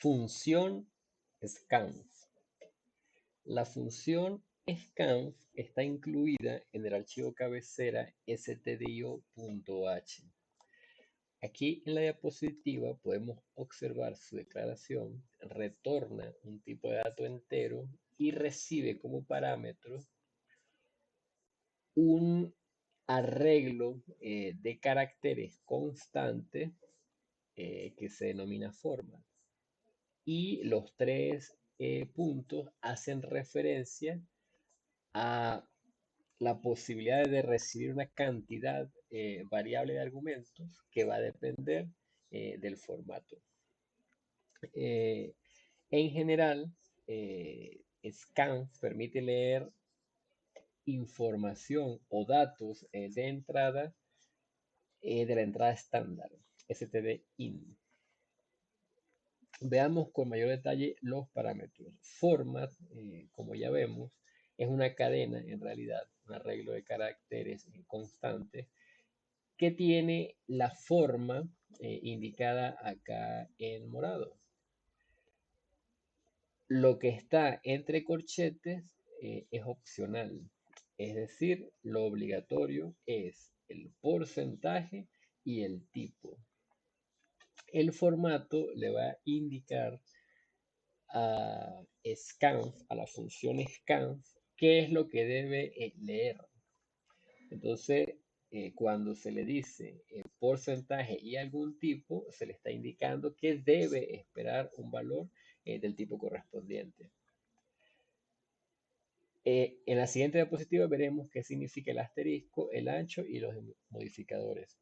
Función scanf. La función scanf está incluida en el archivo cabecera stdio.h. Aquí en la diapositiva podemos observar su declaración, retorna un tipo de dato entero y recibe como parámetro un arreglo de caracteres constante que se denomina format. Y los tres puntos hacen referencia a la posibilidad de recibir una cantidad variable de argumentos que va a depender del formato. En general, scan permite leer información o datos de la entrada estándar, stdin. Veamos con mayor detalle los parámetros. Format, como ya vemos, es una cadena, en realidad, un arreglo de caracteres constantes que tiene la forma indicada acá en morado. Lo que está entre corchetes es opcional, es decir, lo obligatorio es el porcentaje y el tipo. El formato le va a indicar a scanf, a la función scanf, qué es lo que debe leer. Entonces, cuando se le dice porcentaje y algún tipo, se le está indicando que debe esperar un valor del tipo correspondiente. En la siguiente diapositiva veremos qué significa el asterisco, el ancho y los modificadores.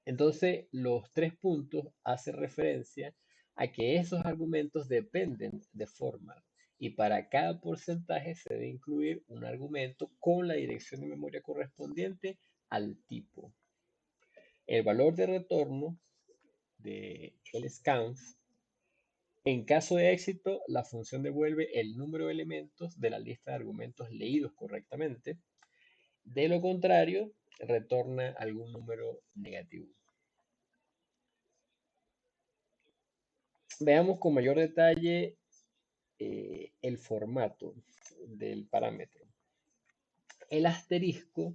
Entonces, los tres puntos hacen referencia a que esos argumentos dependen de format y para cada porcentaje se debe incluir un argumento con la dirección de memoria correspondiente al tipo. El valor de retorno del scanf, en caso de éxito, la función devuelve el número de elementos de la lista de argumentos leídos correctamente. De lo contrario, retorna algún número negativo. Veamos con mayor detalle el formato del parámetro. El asterisco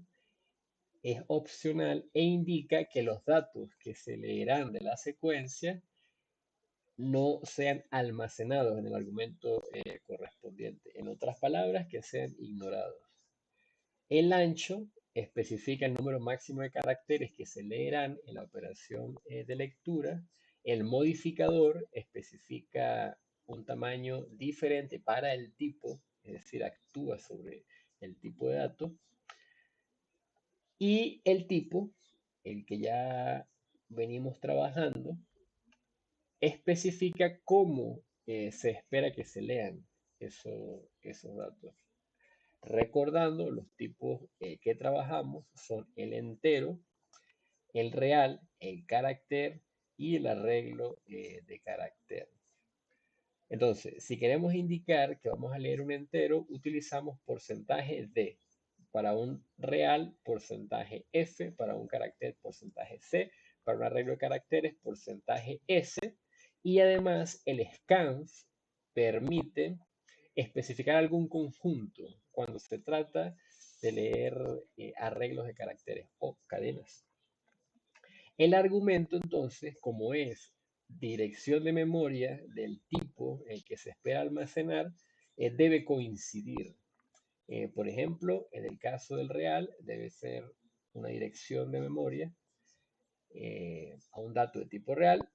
es opcional e indica que los datos que se leerán de la secuencia no sean almacenados en el argumento correspondiente. En otras palabras, que sean ignorados. El ancho especifica el número máximo de caracteres que se leerán en la operación de lectura. El modificador especifica un tamaño diferente para el tipo, es decir, actúa sobre el tipo de datos. Y el tipo, el que ya venimos trabajando, especifica cómo se espera que se lean esos datos. Recordando, los tipos que trabajamos son el entero, el real, el carácter y el arreglo de carácter. Entonces, si queremos indicar que vamos a leer un entero, utilizamos porcentaje D. Para un real, porcentaje F. Para un carácter, porcentaje C. Para un arreglo de caracteres, porcentaje S. Y además, el scanf permite especificar algún conjunto cuando se trata de leer arreglos de caracteres o cadenas. El argumento, entonces, como es dirección de memoria del tipo que se espera almacenar, debe coincidir. Por ejemplo, en el caso del real, debe ser una dirección de memoria a un dato de tipo real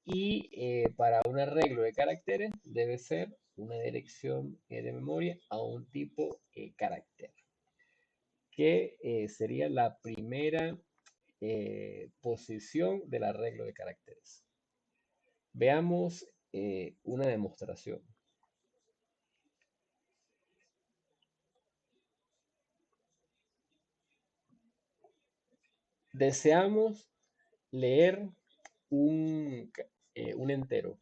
y para un arreglo de caracteres debe ser una dirección de memoria a un tipo carácter, que sería la primera posición del arreglo de caracteres. Veamos una demostración. Deseamos leer un entero.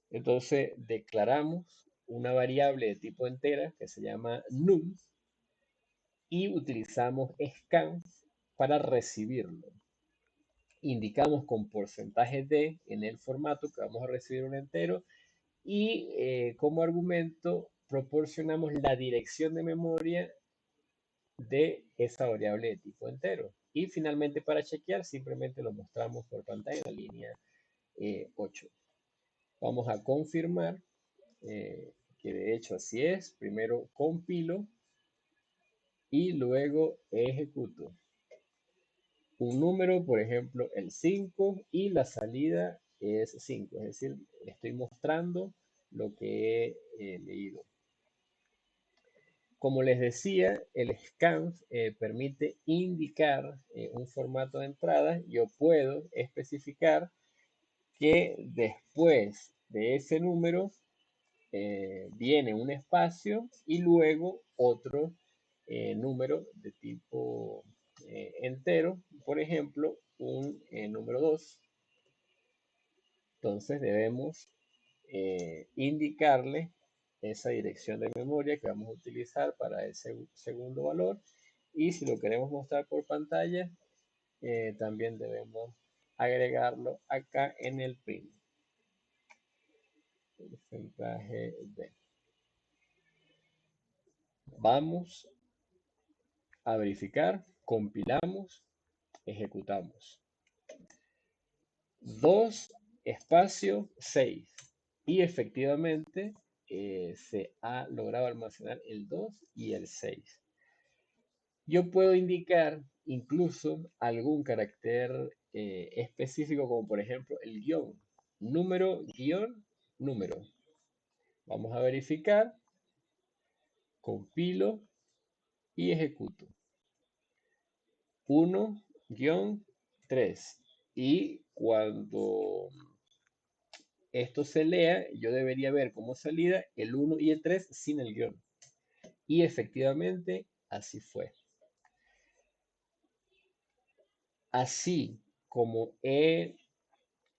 Entonces declaramos una variable de tipo entera que se llama num y utilizamos scan para recibirlo. indicamos con porcentaje D en el formato que vamos a recibir un entero y como argumento proporcionamos la dirección de memoria de esa variable de tipo entero. Y finalmente para chequear simplemente lo mostramos por pantalla en la línea 8. Vamos a confirmar que de hecho así es. Primero compilo y luego ejecuto. Un número, por ejemplo, el 5 y la salida es 5. Es decir, estoy mostrando lo que he leído. Como les decía, el scanf permite indicar un formato de entrada. Yo puedo especificar que después de ese número viene un espacio y luego otro número de tipo entero, por ejemplo, un número 2. Entonces debemos indicarle esa dirección de memoria que vamos a utilizar para ese segundo valor. Y si lo queremos mostrar por pantalla, también debemos agregarlo acá en el print. Porcentaje de. Vamos a verificar, compilamos, ejecutamos. 2 espacio 6. Y efectivamente se ha logrado almacenar el 2 y el 6. Yo puedo indicar incluso algún carácter específico, como por ejemplo el guión. Número, guión, número. Vamos a verificar, compilo y ejecuto. 1-3. Y cuando esto se lea, yo debería ver como salida el 1 y el 3 sin el guión. Y efectivamente, así fue. Así como he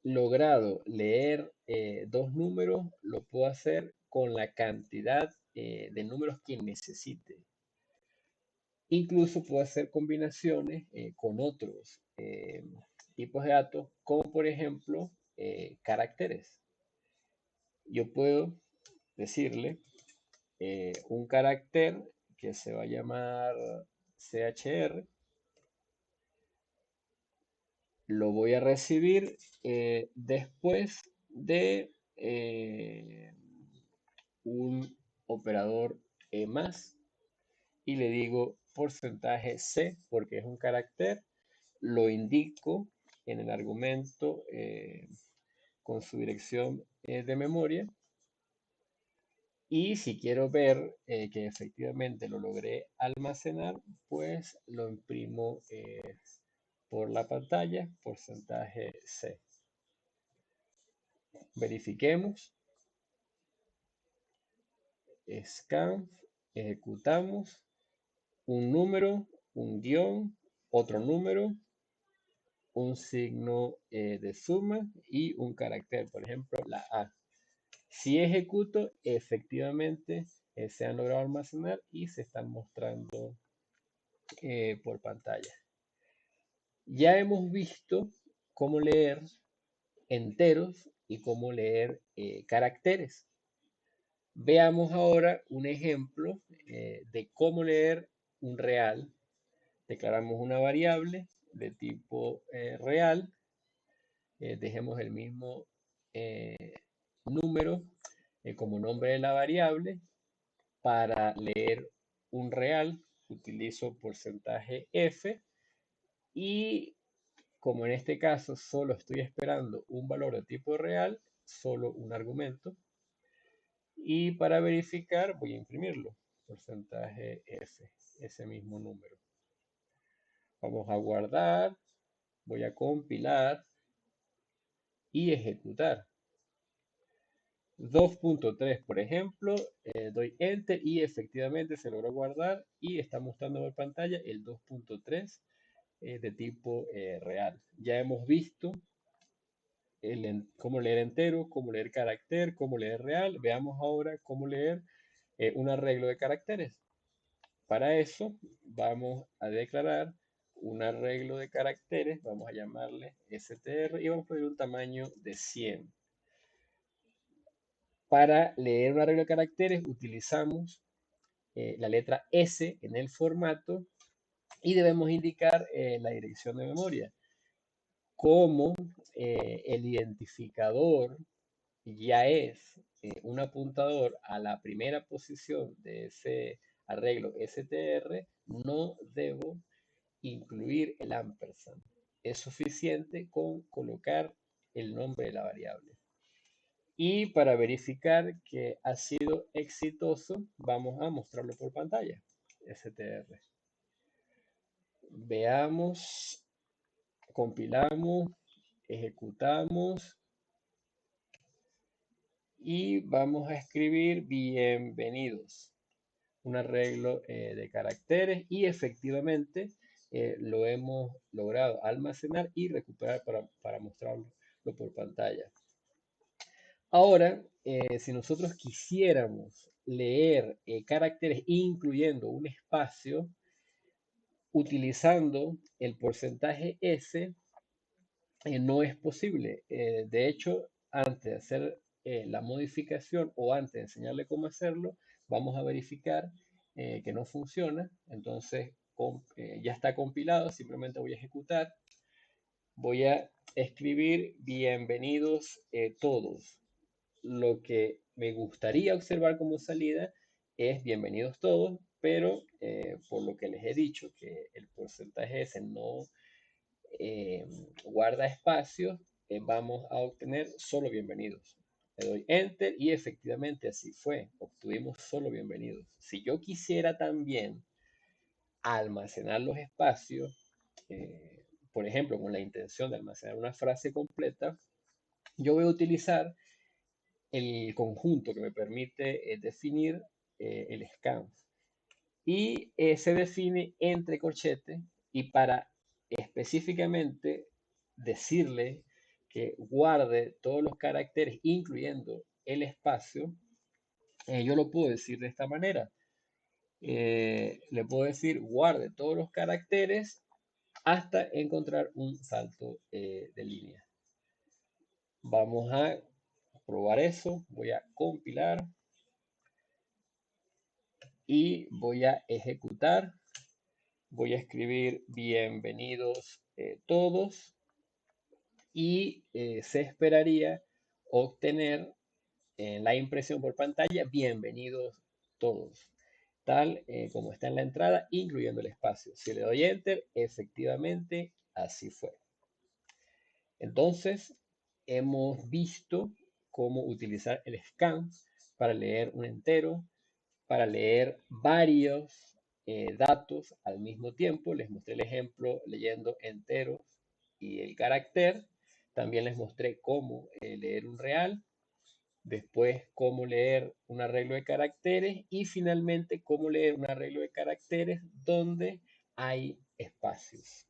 logrado leer dos números, lo puedo hacer con la cantidad de números que necesite. Incluso puedo hacer combinaciones con otros tipos de datos, como por ejemplo caracteres. Yo puedo decirle un carácter que se va a llamar CHR. Lo voy a recibir después de un operador más y le digo porcentaje C porque es un carácter, lo indico en el argumento con su dirección de memoria y si quiero ver que efectivamente lo logré almacenar, pues lo imprimo por la pantalla, porcentaje C. Verifiquemos. Scan, ejecutamos un número, un guión, otro número, un signo de suma y un carácter, por ejemplo, la A. Si ejecuto, efectivamente se han logrado almacenar y se están mostrando por pantalla. Ya hemos visto cómo leer enteros y cómo leer caracteres. Veamos ahora un ejemplo de cómo leer un real. Declaramos una variable de tipo real. Dejemos el mismo número como nombre de la variable. Para leer un real utilizo porcentaje F y como en este caso solo estoy esperando un valor de tipo real, solo un argumento. Y para verificar voy a imprimirlo, porcentaje F, ese mismo número. Vamos a guardar, voy a compilar y ejecutar. 2.3, por ejemplo, doy Enter y efectivamente se logró guardar y está mostrando en pantalla el 2.3 de tipo real. Ya hemos visto cómo leer entero, cómo leer carácter, cómo leer real. Veamos ahora cómo leer un arreglo de caracteres. Para eso vamos a declarar un arreglo de caracteres, vamos a llamarle str y vamos a poner un tamaño de 100. Para leer un arreglo de caracteres utilizamos la letra S en el formato y debemos indicar la dirección de memoria. Como el identificador ya es un apuntador a la primera posición de ese arreglo str, no debo incluir el ampersand. Es suficiente con colocar el nombre de la variable. Y para verificar que ha sido exitoso, vamos a mostrarlo por pantalla. str. Veamos, compilamos, ejecutamos y vamos a escribir bienvenidos, un arreglo de caracteres y efectivamente lo hemos logrado almacenar y recuperar para mostrarlo por pantalla. Ahora, si nosotros quisiéramos leer caracteres incluyendo un espacio utilizando el porcentaje S, no es posible. De hecho, antes de hacer la modificación o antes de enseñarle cómo hacerlo, vamos a verificar que no funciona. Entonces, ya está compilado, simplemente voy a ejecutar. Voy a escribir bienvenidos todos. Lo que me gustaría observar como salida es bienvenidos todos, pero por lo que les he dicho, que el porcentaje ese no eh, guarda espacios, vamos a obtener solo bienvenidos. Le doy enter y efectivamente así fue, obtuvimos solo bienvenidos. Si yo quisiera también almacenar los espacios, por ejemplo, con la intención de almacenar una frase completa, yo voy a utilizar el conjunto que me permite definir el scan. Y se define entre corchetes y para específicamente decirle que guarde todos los caracteres, incluyendo el espacio, yo lo puedo decir de esta manera. Le puedo decir guarde todos los caracteres hasta encontrar un salto de línea. Vamos a probar eso. Voy a compilar y voy a ejecutar. Voy a escribir bienvenidos todos y se esperaría obtener en la impresión por pantalla bienvenidos todos, tal como está en la entrada, incluyendo el espacio. Si le doy enter, efectivamente así fue. Entonces, hemos visto cómo utilizar el scan para leer un entero, para leer varios datos al mismo tiempo. Les mostré el ejemplo leyendo enteros y el carácter. También les mostré cómo leer un real, después cómo leer un arreglo de caracteres y finalmente cómo leer un arreglo de caracteres donde hay espacios.